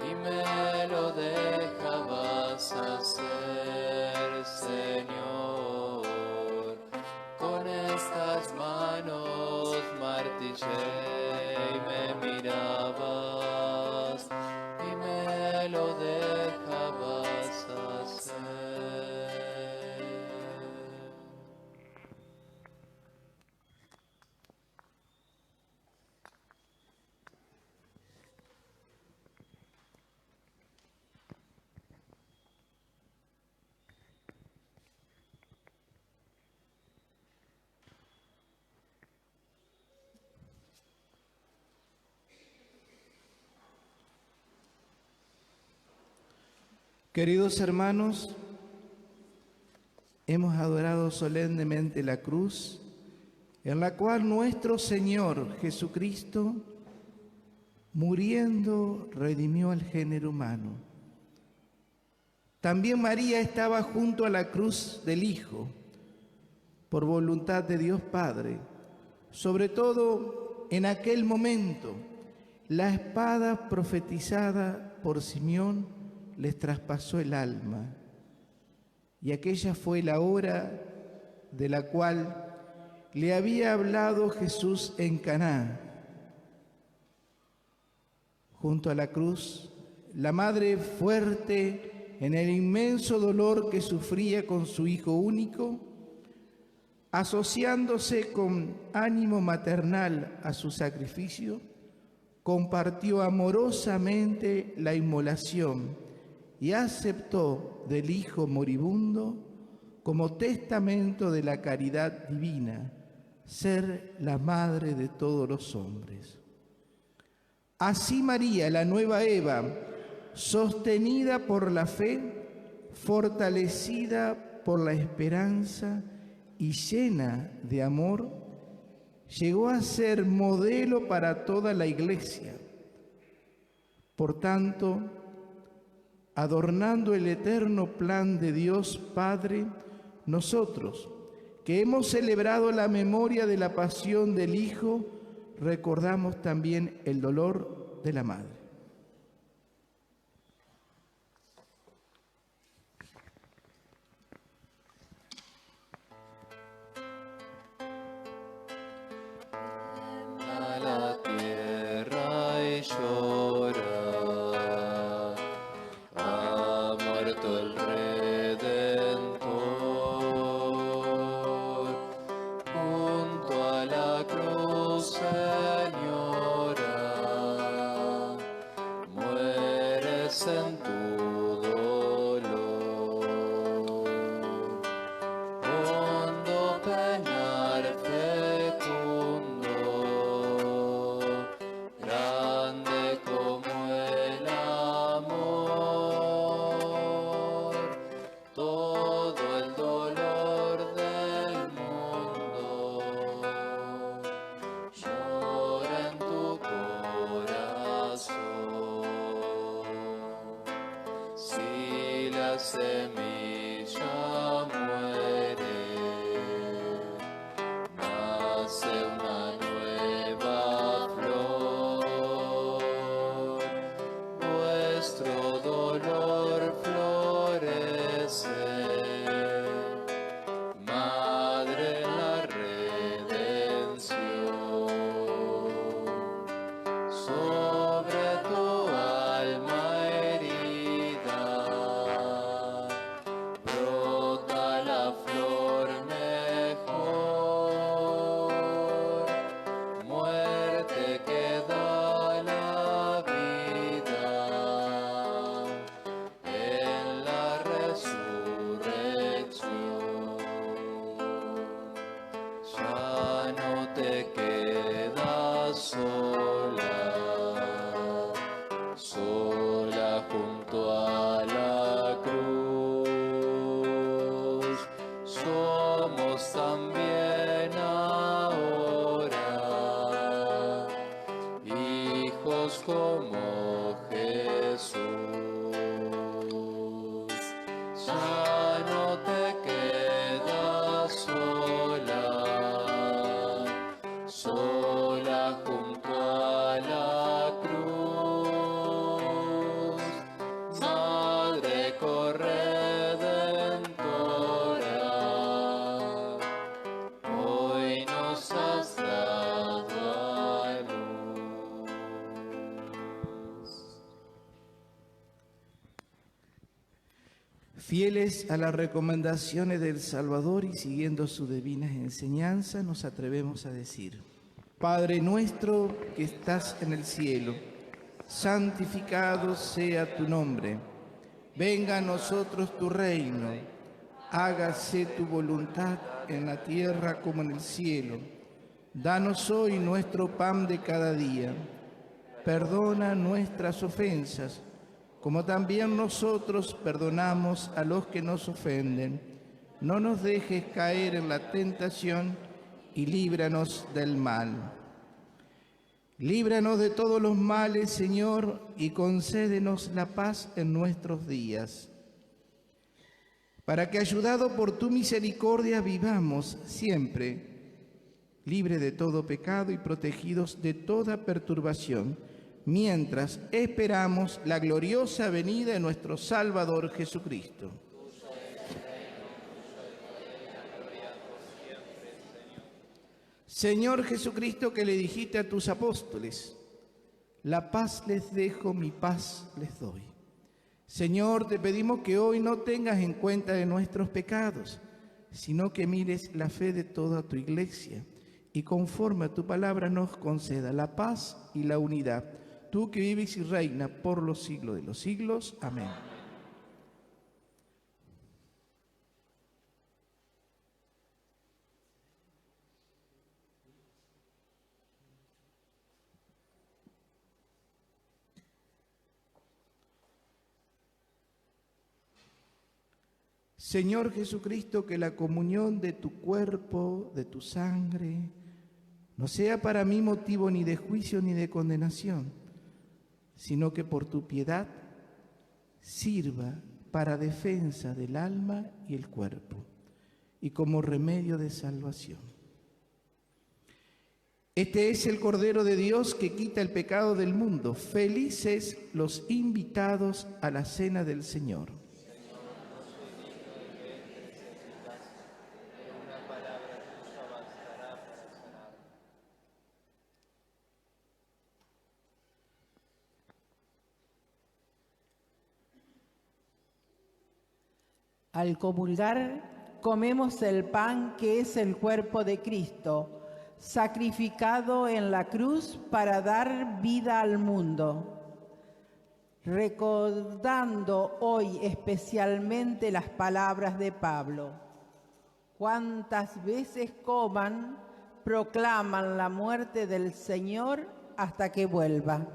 S10: y me lo dejabas hacer, Señor. Con estas manos martillé y me mirabas y me lo dejabas hacer.
S2: Queridos hermanos, hemos adorado solemnemente la cruz, en la cual nuestro Señor Jesucristo, muriendo, redimió al género humano. También María estaba junto a la cruz del Hijo, por voluntad de Dios Padre. Sobre todo en aquel momento, la espada profetizada por Simeón les traspasó el alma. Y aquella fue la hora de la cual le había hablado Jesús en Caná. Junto a la cruz, la madre fuerte en el inmenso dolor que sufría con su hijo único, asociándose con ánimo maternal a su sacrificio, compartió amorosamente la inmolación y aceptó del Hijo moribundo como testamento de la caridad divina, ser la madre de todos los hombres. Así María, la nueva Eva, sostenida por la fe, fortalecida por la esperanza y llena de amor, llegó a ser modelo para toda la Iglesia. Por tanto, adornando el eterno plan de Dios Padre, nosotros, que hemos celebrado la memoria de la pasión del Hijo, recordamos también el dolor de la Madre.
S10: A la tierra y llora, ha muerto el Redentor, junto a la cruz, Señora, mueres en tu dolor, hondo penar fecundo, grande como el amor, todo el dolor del mundo llora en tu corazón. Si la semilla muere, nace una nueva flor, vuestro dolor florece, Madre en la redención, sobre tu alma herida, brota la flor mejor, muerte que da la vida en la resurrección. Ya no te quedas sola, sola junto a la cruz, somos también ahora hijos como Jesús. Ya no te quedas sola, sola junto a la cruz, Madre corredentora, hoy nos has dado a luz.
S2: Fieles a las recomendaciones del Salvador y siguiendo sus divinas enseñanzas, nos atrevemos a decir: Padre nuestro que estás en el cielo, santificado sea tu nombre. Venga a nosotros tu reino. Hágase tu voluntad en la tierra como en el cielo. Danos hoy nuestro pan de cada día. Perdona nuestras ofensas, como también nosotros perdonamos a los que nos ofenden. no nos dejes caer en la tentación y líbranos del mal. Líbranos de todos los males, Señor, y concédenos la paz en nuestros días, para que, ayudados por tu misericordia, vivamos siempre libre de todo pecado y protegidos de toda perturbación, mientras esperamos la gloriosa venida de nuestro Salvador Jesucristo. Señor Jesucristo, que le dijiste a tus apóstoles, la paz les dejo, mi paz les doy. Señor, te pedimos que hoy no tengas en cuenta de nuestros pecados, sino que mires la fe de toda tu iglesia y conforme a tu palabra nos conceda la paz y la unidad. Tú que vives y reinas por los siglos de los siglos. Amén. Señor Jesucristo, que la comunión de tu cuerpo, de tu sangre, no sea para mí motivo ni de juicio ni de condenación, sino que por tu piedad sirva para defensa del alma y el cuerpo, y como remedio de salvación. Este es el Cordero de Dios que quita el pecado del mundo. Felices los invitados a la cena del Señor.
S1: Al comulgar, comemos el pan que es el cuerpo de Cristo, sacrificado en la cruz para dar vida al mundo. Recordando hoy especialmente las palabras de Pablo: cuantas veces coman, proclaman la muerte del Señor hasta que vuelva.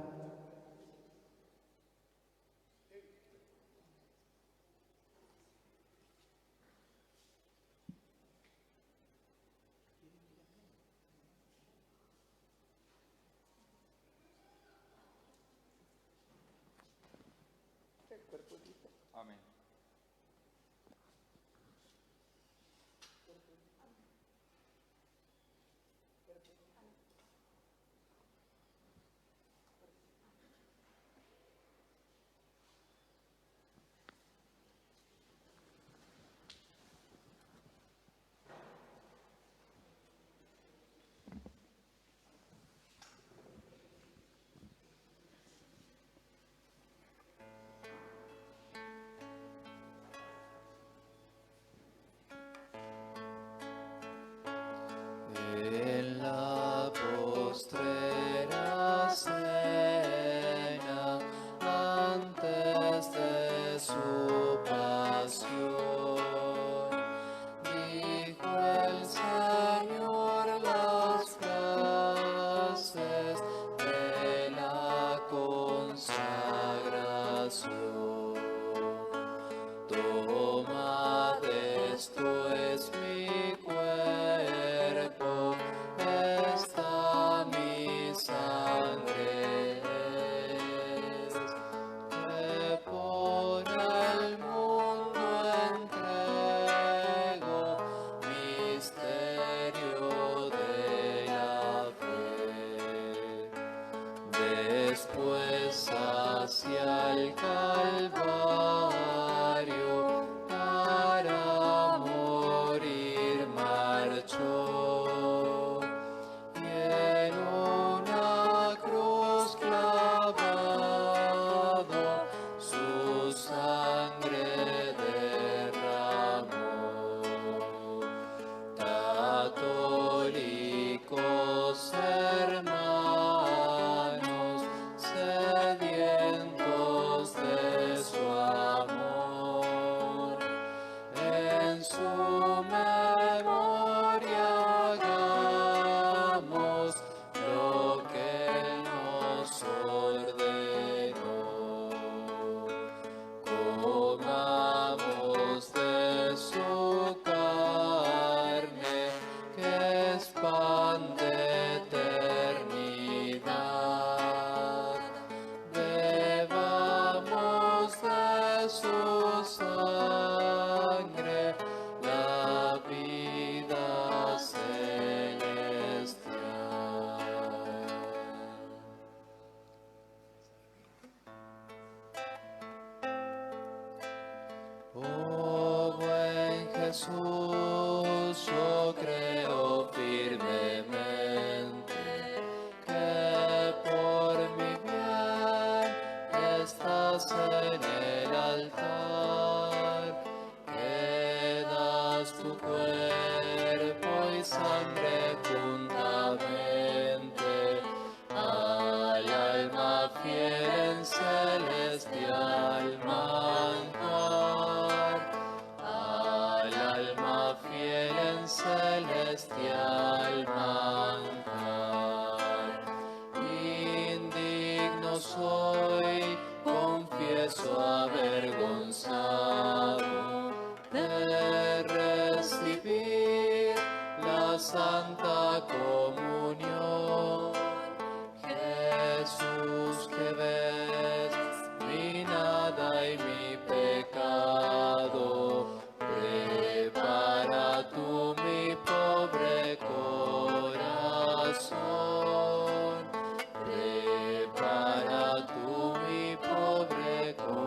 S10: Amén. En la postrera cena, antes de su pasión, dijo el Señor las frases de la consagración. Tomad, esto es mi cuerpo, Jesús, yo creo firmemente que por mi bien estás en el altar, que das tu cuerpo y sangre juntamente al alma fiel en celestial manjar, al alma fiel en celestial manjar. Indigno soy, confieso avergonzado de recibir la Santa Comunión. Jesús, que ves mi nada y mi pecado, prepara tú mi pobre corazón, prepara tú mi pobre corazón.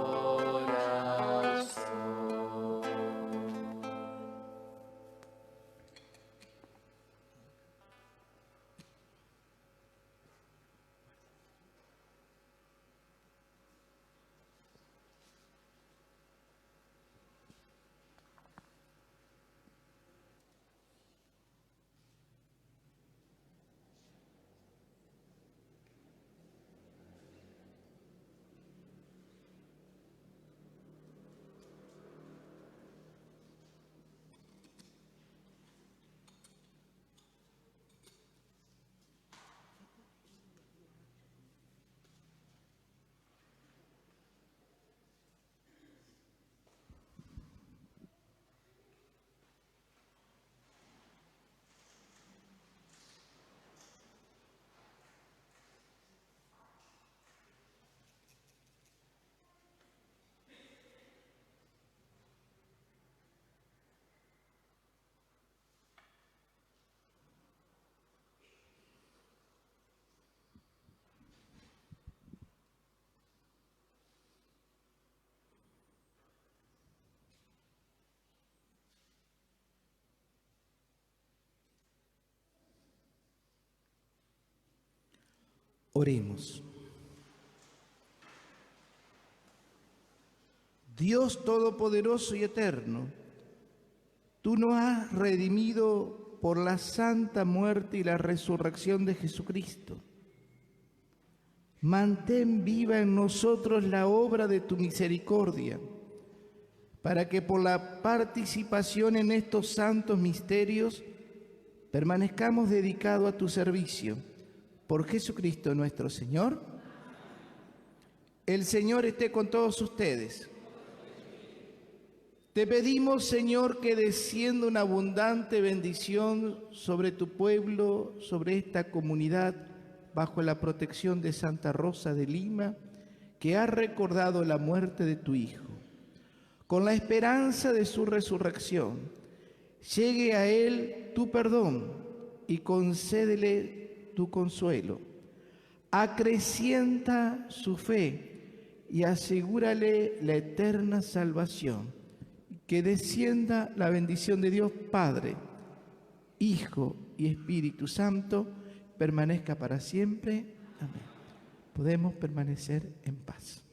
S2: Oremos. Dios Todopoderoso y Eterno, tú nos has redimido por la santa muerte y la resurrección de Jesucristo. Mantén viva en nosotros la obra de tu misericordia, para que por la participación en estos santos misterios permanezcamos dedicados a tu servicio. Por Jesucristo nuestro Señor. El Señor esté con todos ustedes. Te pedimos, Señor, que descienda una abundante bendición sobre tu pueblo, sobre esta comunidad, bajo la protección de Santa Rosa de Lima, que ha recordado la muerte de tu Hijo. Con la esperanza de su resurrección, llegue a él tu perdón y concédele tu consuelo. Acrecienta su fe y asegúrale la eterna salvación. Que descienda la bendición de Dios Padre, Hijo y Espíritu Santo, permanezca para siempre. Amén. Podemos permanecer en paz.